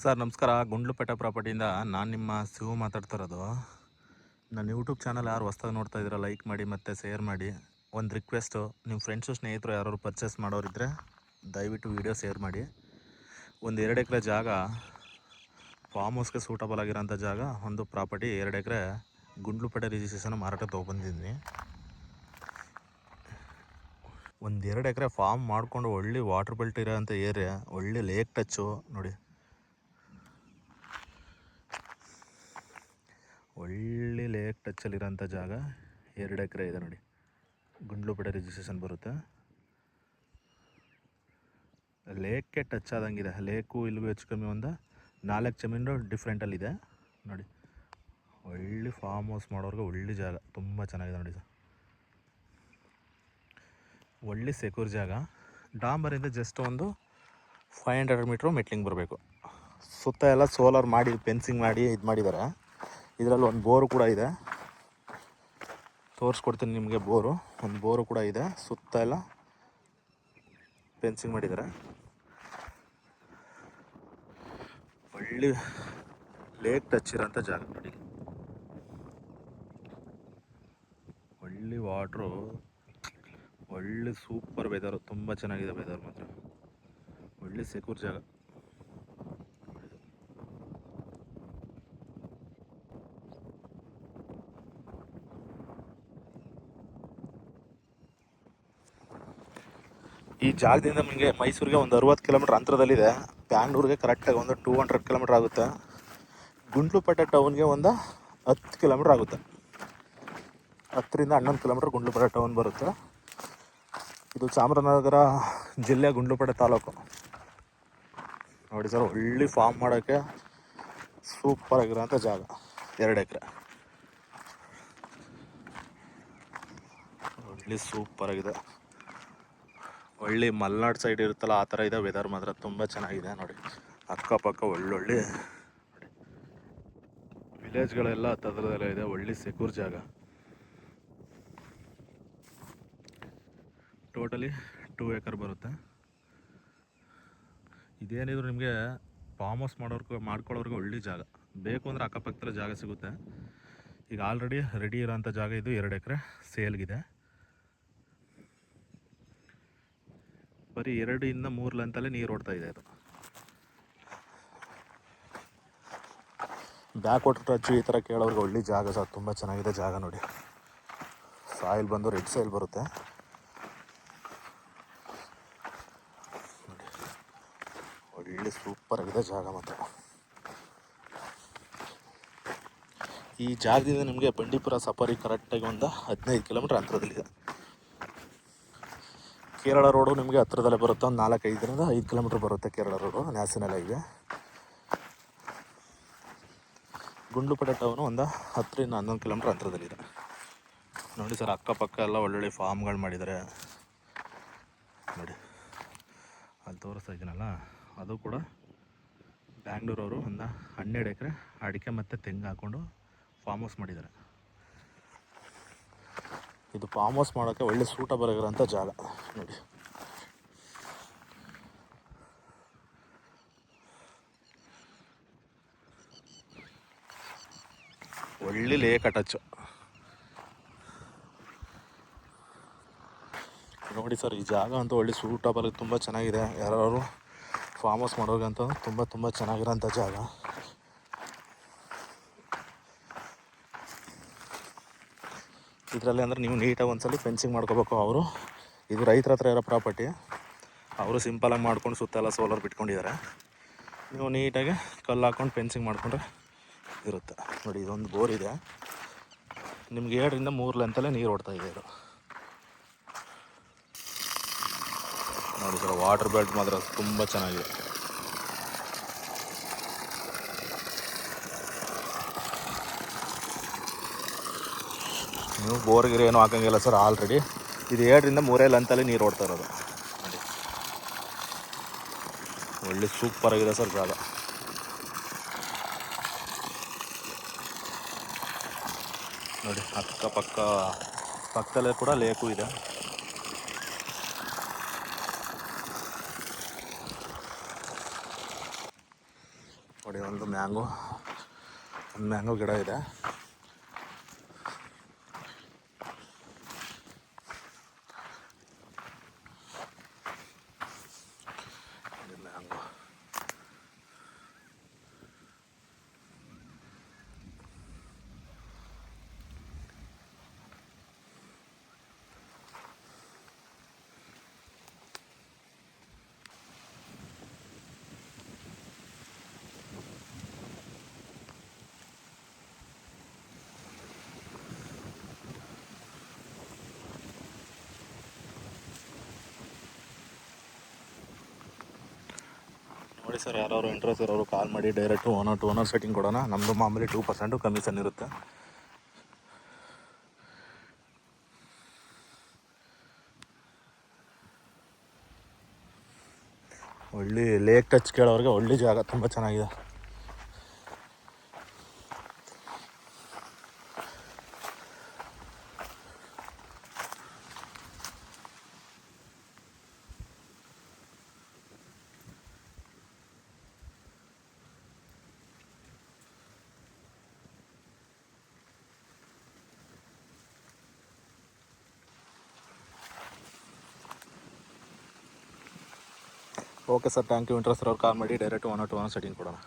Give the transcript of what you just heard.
Sir ನಮಸ್ಕಾರ. ಗುಂಡ್ಲುಪೇಟೆ ಪ್ರಾಪರ್ಟಿಯಿಂದ ನಾನು ನಿಮ್ಮ ಶಿವು ಮಾತಾಡ್ತಾ ಇರೋದು. ನನ್ನ ಯೂಟ್ಯೂಬ್ ಚಾನಲ್ ಯಾರು ಹೊಸ್ದಾಗಿ ನೋಡ್ತಾ ಇದ್ದೀರಾ ಲೈಕ್ ಮಾಡಿ ಮತ್ತು ಶೇರ್ ಮಾಡಿ. ಒಂದು ರಿಕ್ವೆಸ್ಟು, ನಿಮ್ಮ ಫ್ರೆಂಡ್ಸು ಸ್ನೇಹಿತರು ಯಾರು ಪರ್ಚೇಸ್ ಮಾಡೋರಿದ್ದರೆ ದಯವಿಟ್ಟು ವೀಡಿಯೋ ಶೇರ್ ಮಾಡಿ. ಒಂದು 2 ಎಕರೆ ಜಾಗ, ಫಾರ್ಮ್ ಹೌಸ್ಗೆ ಸೂಟಬಲ್ ಆಗಿರೋಂಥ ಜಾಗ, ಒಂದು ಪ್ರಾಪರ್ಟಿ 2 ಎಕರೆ ಗುಂಡ್ಲುಪೇಟೆ ರಿಜಿಸ್ಟ್ರೇಷನ್ ಮಾರಾಟ ತೊಗೊಬಂದಿದ್ದೀನಿ. ಒಂದು 2 ಎಕರೆ ಫಾರ್ಮ್ ಮಾಡಿಕೊಂಡು ಒಳ್ಳೆ ವಾಟರ್ ಬೆಲ್ಟ್ ಇರೋಂಥ ಏರಿಯಾ, ಒಳ್ಳೆ ಲೇಕ್ ಟಚ್ಚು ನೋಡಿ, ಒಳ್ಳೆ ಲೇಕ್ ಟಚ್ಚಲ್ಲಿರೋಂಥ ಜಾಗ 2 ಎಕರೆ ಇದೆ ನೋಡಿ. ಗುಂಡ್ಲುಪೇಟೆ ರಿಜಿಸ್ಟ್ರೇಷನ್ ಬರುತ್ತೆ. ಲೇಕ್ಗೆ ಟಚ್ ಆದಂಗಿದೆ. ಲೇಕು ಇಲ್ಲಿಗೂ ಹೆಚ್ಚು ಕಮ್ಮಿ ಒಂದು 4 ಜಮೀನು ಡಿಫ್ರೆಂಟಲ್ಲಿದೆ ನೋಡಿ. ಒಳ್ಳೆ ಫಾರ್ಮ್ ಹೌಸ್ ಮಾಡೋರಿಗೆ ಒಳ್ಳೆ ಜಾಗ, ತುಂಬ ಚೆನ್ನಾಗಿದೆ ನೋಡಿ ಸರ್. ಒಳ್ಳೆ ಸೆಕ್ಯೂರ್ ಜಾಗ. ಡಾಂಬರಿಂದ ಜಸ್ಟ್ ಒಂದು 500 ಮೀಟ್ರು ಮೆಟ್ಲಿಂಗ್ ಬರಬೇಕು. ಸುತ್ತ ಎಲ್ಲ ಸೋಲಾರ್ ಮಾಡಿ ಫೆನ್ಸಿಂಗ್ ಮಾಡಿ ಇದು ಮಾಡಿದ್ದಾರೆ. ಇದರಲ್ಲಿ ಒಂದು ಬೋರು ಕೂಡ ಇದೆ, ತೋರಿಸ್ಕೊಡ್ತೀನಿ ನಿಮಗೆ. ಒಂದು ಬೋರು ಕೂಡ ಇದೆ. ಸುತ್ತ ಎಲ್ಲ ಫೆನ್ಸಿಂಗ್ ಮಾಡಿದ್ದಾರೆ. ಒಳ್ಳೆ ಲೇಕ್ ಟಚ್ ಇರೋಂಥ ಜಾಗ ನೋಡಿ. ಒಳ್ಳೆ ವಾಟ್ರು, ಒಳ್ಳೆ ಸೂಪರ್ ವೆದರು, ತುಂಬ ಚೆನ್ನಾಗಿದೆ ವೆದರ್ ಮಾತ್ರ. ಒಳ್ಳೆ ಸೆಕ್ಯೂರ್ ಜಾಗ. ಈ ಜಾಗದಿಂದ ನಿಮಗೆ ಮೈಸೂರಿಗೆ ಒಂದು 60 ಕಿಲೋಮೀಟ್ರ್ ಅಂತರದಲ್ಲಿದೆ. ಬ್ಯಾಂಗ್ಳೂರಿಗೆ ಕರೆಕ್ಟಾಗಿ ಒಂದು 200 ಕಿಲೋಮೀಟ್ರ್ ಆಗುತ್ತೆ. ಗುಂಡ್ಲುಪೇಟೆ ಟೌನ್ಗೆ ಒಂದು 10 ಕಿಲೋಮೀಟ್ರ್ ಆಗುತ್ತೆ. 10ರಿಂದ 11 ಕಿಲೋಮೀಟ್ರ್ ಗುಂಡ್ಲುಪೇಟೆ ಟೌನ್ ಬರುತ್ತೆ. ಇದು ಚಾಮರಾಜನಗರ ಜಿಲ್ಲೆ, ಗುಂಡ್ಲುಪೇಟೆ ತಾಲೂಕು ನೋಡಿ ಸರ್. ಒಳ್ಳೆ ಫಾರ್ಮ್ ಮಾಡೋಕ್ಕೆ ಸೂಪರ್ ಆಗಿರೋಂಥ ಜಾಗ, 2 ಎಕರೆ ಒಳ್ಳೆ ಸೂಪರ್ ಆಗಿದೆ. ಒಳ್ಳೆ ಮಲೆನಾಡು ಸೈಡ್ ಇರುತ್ತಲ್ಲ ಆ ಥರ ಇದೆ ವೆದರ್ ಮಾತ್ರ. ತುಂಬ ಚೆನ್ನಾಗಿದೆ ನೋಡಿ. ಅಕ್ಕಪಕ್ಕ ಒಳ್ಳೊಳ್ಳೆ ನೋಡಿ ವಿಲೇಜ್ಗಳೆಲ್ಲ ಹತ್ತಿರದಲ್ಲೇ ಇದೆ. ಒಳ್ಳೆ ಸೆಕ್ಯೂರ್ ಜಾಗ. ಟೋಟಲಿ 2 ಎಕರ್ ಬರುತ್ತೆ. ಇದೇನಿದ್ರು ನಿಮಗೆ ಫಾರ್ಮ್ ಹೌಸ್ ಮಾಡ್ಕೊಳ್ಳೋರ್ಗೆ ಒಳ್ಳೆ ಜಾಗ. ಬೇಕು ಅಂದರೆ ಅಕ್ಕಪಕ್ಕದಲ್ಲಿ ಜಾಗ ಸಿಗುತ್ತೆ. ಈಗ ಆಲ್ರೆಡಿ ರೆಡಿ ಇರೋಂಥ ಜಾಗ ಇದು 2 ಎಕರೆ ಸೇಲ್ಗಿದೆ. ಬರೀ 2 ಇಂದ 3 ಲಂತಲ್ಲೇ ನೀರು ಓಡ್ತಾ ಇದೆ. ಅದು ಬ್ಯಾಕ್ ವಾಟರ್ ಟಚ್ ಈ ಥರ ಕೇಳೋರ್ಗೆ ಒಳ್ಳೆ ಜಾಗ ಸರ್. ತುಂಬ ಚೆನ್ನಾಗಿದೆ ಜಾಗ ನೋಡಿ. ಸಾಯಿಲ್ ಬಂದು ರೆಡ್ ಸಾಯಿಲ್ ಬರುತ್ತೆ ನೋಡಿ. ಒಳ್ಳೆ ಸೂಪರ್ ಆಗಿದೆ ಜಾಗ ಮಾತ್ರ. ಈ ಜಾಗದಿಂದ ನಿಮಗೆ ಬಂಡೀಪುರ ಸಫಾರಿ ಕರೆಕ್ಟಾಗಿ ಒಂದು 15 ಕಿಲೋಮೀಟ್ರ್ ಅಂತರದಲ್ಲಿದೆ. ಕೇರಳ ರೋಡು ನಿಮಗೆ ಹತ್ತಿರದಲ್ಲೇ ಬರುತ್ತೆ. ಒಂದು 4-5ರಿಂದ 5 ಕಿಲೋಮೀಟ್ರ್ ಬರುತ್ತೆ Kerala road, national highway. Gundlupet town ಒಂದು 10ರಿಂದ 11 ಕಿಲೋಮೀಟ್ರ್ ಅಂತರದಲ್ಲಿದೆ ನೋಡಿ ಸರ್. ಅಕ್ಕಪಕ್ಕ ಎಲ್ಲ ಒಳ್ಳೊಳ್ಳೆ ಫಾರ್ಮ್ಗಳು ಮಾಡಿದ್ದಾರೆ ನೋಡಿ. ಅಲ್ಲಿ ತೋರಿಸ್ತಾ ಇದ್ದೀನಲ್ಲ, ಅದು ಕೂಡ ಬ್ಯಾಂಗ್ಳೂರವರು ಒಂದು 12 ಎಕರೆ ಅಡಿಕೆ ಮತ್ತು ತೆಂಗು ಹಾಕ್ಕೊಂಡು ಫಾರ್ಮ್ ಹೌಸ್ ಮಾಡಿದ್ದಾರೆ. ಇದು ಫಾರ್ಮ್ ಹೌಸ್ ಮಾಡೋಕ್ಕೆ ಒಳ್ಳೆ ಸೂಟಬಲ್ ಆಗಿರೋಂಥ ಜಾಗ ನೋಡಿ. ಒಳ್ಳೆ ಲೇಕ್ ಟಚ್ಚು ನೋಡಿ ಸರ್. ಈ ಜಾಗ ಅಂತೂ ಒಳ್ಳೆ ಸೂಟಬಲ್, ತುಂಬ ಚೆನ್ನಾಗಿದೆ. ಯಾರು ಫಾರ್ಮ್ ಹೌಸ್ ಮಾಡೋರ್ಗಂತೂ ತುಂಬ ಚೆನ್ನಾಗಿರೋಂಥ ಜಾಗ. ಇದರಲ್ಲಿ ಅಂದರೆ ನೀವು ನೀಟಾಗಿ ಒಂದ್ಸಲ ಫೆನ್ಸಿಂಗ್ ಮಾಡ್ಕೋಬೇಕು. ಇದು ರೈತರ ಹತ್ರ ಇರೋ ಪ್ರಾಪರ್ಟಿ. ಅವರು ಸಿಂಪಲಾಗಿ ಮಾಡ್ಕೊಂಡು ಸುತ್ತೆಲ್ಲ ಸೋಲಾರ್ ಬಿಟ್ಕೊಂಡಿದ್ದಾರೆ. ನೀವು ನೀಟಾಗಿ ಕಲ್ಲು ಹಾಕ್ಕೊಂಡು ಫೆನ್ಸಿಂಗ್ ಮಾಡಿಕೊಂಡ್ರೆ ಇರುತ್ತೆ ನೋಡಿ. ಇದೊಂದು ಬೋರ್ ಇದೆ. ನಿಮ್ಗೆ 2ರಿಂದ 3 ಲಂತಲ್ಲೇ ನೀರು ಓಡ್ತಾ ಇದೆ. ಇದು ನೋಡಿ ಸರ್, ವಾಟರ್ ಬೆಲ್ಟ್ ಮಾತ್ರ ತುಂಬ ಚೆನ್ನಾಗಿದೆ. ನೀವು ಬೋರ್ಗಿರಿ ಏನೂ ಹಾಕೋಂಗಿಲ್ಲ ಸರ್. ಆಲ್ರೆಡಿ ಇದು 2ರಿಂದ 3 ಲಂತಲ್ಲಿ ನೀರು ಓಡ್ತಾ ಇರೋದು ನೋಡಿ. ಒಳ್ಳೆ ಸೂಪರ್ ಆಗಿದೆ ಸರ್ ಜಾಗ ನೋಡಿ. ಪಕ್ಕದಲ್ಲೇ ಕೂಡ ಲೇಕು ಇದೆ. ನೋಡಿ ಒಂದು ಮ್ಯಾಂಗೋ ಗಿಡ ಇದೆ. ಮ್ಯಾಂಗೋ ನೋಡಿ ಸರ್, ಯಾರು ಇಂಟ್ರೆಸ್ಟ್ ಇರೋರು ಕಾಲ್ ಮಾಡಿ ಡೈರೆಕ್ಟು ಓನರ್ ಸೆಟ್ಟಿಂಗ್ ಕೊಡೋಣ. ನಮ್ಮದು ಮಾಮೂಲಿ 2% ಕಮಿಷನ್ ಇರುತ್ತೆ. ಒಳ್ಳೆ ಲೇಕ್ ಟಚ್ ಕೇಳೋರಿಗೆ ಒಳ್ಳೆ ಜಾಗ, ತುಂಬ ಚೆನ್ನಾಗಿದೆ. Okay sir, thank you. Interest ಇರೋರು ಕಾಲ್ ಮಾಡಿ ಡೈರೆಕ್ಟ್ ಓನರ್ ಸೆಟ್ಟಿಂಗ್ ಕೊಡೋಣ.